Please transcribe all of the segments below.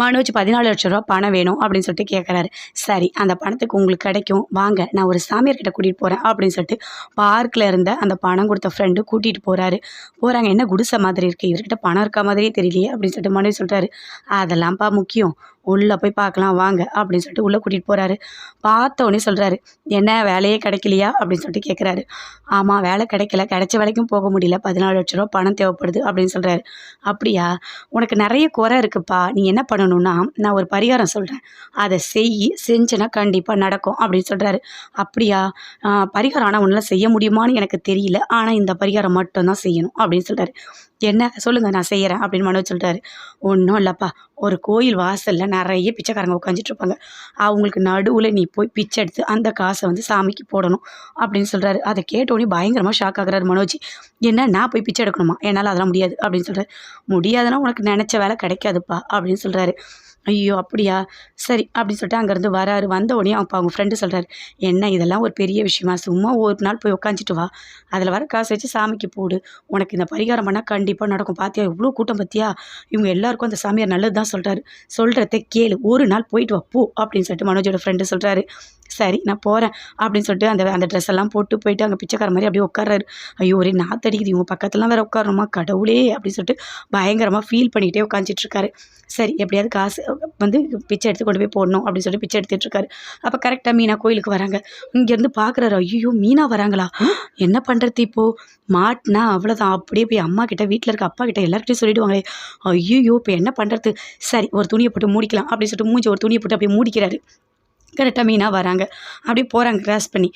மனோஜ் 14,00,000 பணம் வேணும் அப்படின்னு சொல்லிட்டு கேட்குறாரு. சரி அந்த பணத்துக்கு உங்களுக்கு கிடைக்கும் வாங்க நான் ஒரு சாமியார்கிட்ட கூட்டிகிட்டு போகிறேன் அப்படின்னு சொல்லிட்டு பார்க்கில் இருந்த அந்த பணம் கொடுத்த ஃப்ரெண்டு கூட்டிகிட்டு போகிறாங்க. என்ன குடிசை மாதிரி இருக்குது, இவர்கிட்ட பணம் இருக்க மாதிரியே தெரியலையே அப்படின்னு சொல்லிட்டு மனோஜ் சொல்கிறாரு. அதெல்லாம்ப்பா முக்கியம், உள்ளே போய் பார்க்கலாம் வாங்க அப்படின்னு சொல்லிட்டு உள்ளே கூட்டிகிட்டு போகிறாரு. பார்த்த உடனே சொல்கிறாரு, என்ன வேலையே கிடைக்கலையா அப்படின்னு சொல்லிட்டு கேட்குறாரு. ஆமாம் வேலை கிடைக்கல, கிடைச்ச வேலைக்கும் போக முடியல, 14,00,000 பணம் தேவைப்படுது அப்படின்னு சொல்கிறாரு. அப்படியா, உனக்கு நிறைய குறை இருக்குப்பா, நீ என்ன பண்ணணும்னா நான் ஒரு பரிகாரம் சொல்கிறேன், அதை செஞ்சேன்னா கண்டிப்பாக நடக்கும் அப்படின்னு சொல்கிறாரு. அப்படியா, பரிகாரம் ஆனால் ஒன்றால் செய்ய முடியுமான்னு எனக்கு தெரியல, ஆனால் இந்த பரிகாரம் மட்டும்தான் செய்யணும் அப்படின்னு சொல்கிறாரு. என்ன சொல்லுங்கள் நான் செய்கிறேன் அப்படின்னு மனோஜ் சொல்கிறாரு. ஒன்றும் இல்லைப்பா, ஒரு கோயில் வாசலில் நிறைய பிச்சைக்காரங்க உட்காந்துட்டு இருப்பாங்க, அவங்களுக்கு நடுவில் நீ போய் பிச்சை எடுத்து அந்த காசை வந்து சாமிக்கு போடணும் அப்படின்னு சொல்கிறாரு. அதை கேட்டோடனே பயங்கரமாக ஷாக் ஆகுறாரு மனோஜ். என்ன நான் போய் பிச்சை எடுக்கணுமா, என்னால் அதெல்லாம் முடியாது அப்படின்னு சொல்கிறாரு. முடியாதுன்னா உனக்கு நினச்ச வேலை கிடைக்காதுப்பா அப்படின்னு சொல்கிறாரு. ஐயோ அப்படியா, சரி அப்படின்னு சொல்லிட்டு அங்கேருந்து வராரு. வந்த உடனே அவங்க ஃப்ரெண்டு சொல்கிறாரு, என்ன இதெல்லாம் ஒரு பெரிய விஷயமா, சும்மா ஒரு நாள் போய் உட்காந்துட்டு வா, அதில் வர காசு வச்சு சாமிக்கு போடு, உனக்கு இந்த பரிகாரம் பண்ணால் கண்டிப்பாக நடக்கும், பார்த்தியா எவ்வளோ கூட்டம் பார்த்தியா, இவங்க எல்லாருக்கும் அந்த சாமியார் நல்லது தான் சொல்கிறாரு, சொல்கிறத கேளு, ஒரு நாள் போயிட்டு வா போ அப்படின்னு சொல்லிட்டு மனோஜோட ஃப்ரெண்டு சொல்கிறாரு. சரி நான் போகிறேன் அப்படின்னு சொல்லிட்டு அந்த ட்ரெஸ் எல்லாம் போயிட்டு அங்கே பிச்சைக்கார மாதிரி அப்படியே உட்கார்றாரு. ஐயோ ஒரே நாத்தடிக்குது, இவங்க பக்கத்துலாம் வேறு உட்காரணுமா கடவுளே அப்படின்னு சொல்லிட்டு பயங்கரமாக ஃபீல் பண்ணிகிட்டே உட்காந்துட்டு இருக்காரு. சரி எப்படியாவது காசு வந்து பிச்சை எடுத்து கொண்டு போய் போடணும் அப்படின்னு சொல்லி பிச்சை எடுத்துகிட்டு இருக்காரு. அப்போ கரெக்டாக மீனா கோயிலுக்கு வராங்க. இங்கேருந்து பார்க்குறாரு, ஐயோ மீனா வராங்களா, என்ன பண்ணுறது இப்போது, மாட்டினா அவ்வளோதான், அப்படியே போய் அம்மா கிட்ட வீட்டில் இருக்க அப்பா கிட்ட எல்லார்கிட்டையும் சொல்லிவிடுவாங்களே, ஐயோ இப்போ என்ன பண்ணுறது, சரி ஒரு துணியை போட்டு மூடிக்கலாம் அப்படின்னு சொல்லிட்டு மூஞ்சி ஒரு துணியை போட்டு அப்படியே மூடிக்கிறாரு. கரெக்டாக மீனா வராங்க, அப்படியே போகிறாங்க கிராஸ் பண்ணி.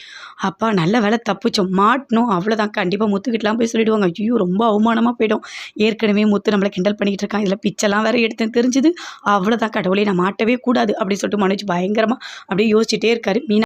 அப்பா நல்ல வேலை தப்பிச்சோம், மாட்டணும் அவ்வளோதான், கண்டிப்பாக முத்துக்கிட்டலாம் போய் சொல்லிவிடுவாங்க, ஐயோ ரொம்ப அவமானமாக போயிடும், ஏற்கனவே முத்து நம்மளை கிண்டல் பண்ணிக்கிட்டு இருக்கான், இதில் பிச்சைலாம் வேறு எடுத்து தெரிஞ்சுது, அவ்வளோதான் கடவுளே நான் மாட்டவே கூடாது அப்படின்னு சொல்லிட்டு மனோஜ் பயங்கரமாக அப்படியே யோசிச்சுட்டே இருக்காரு. மீனா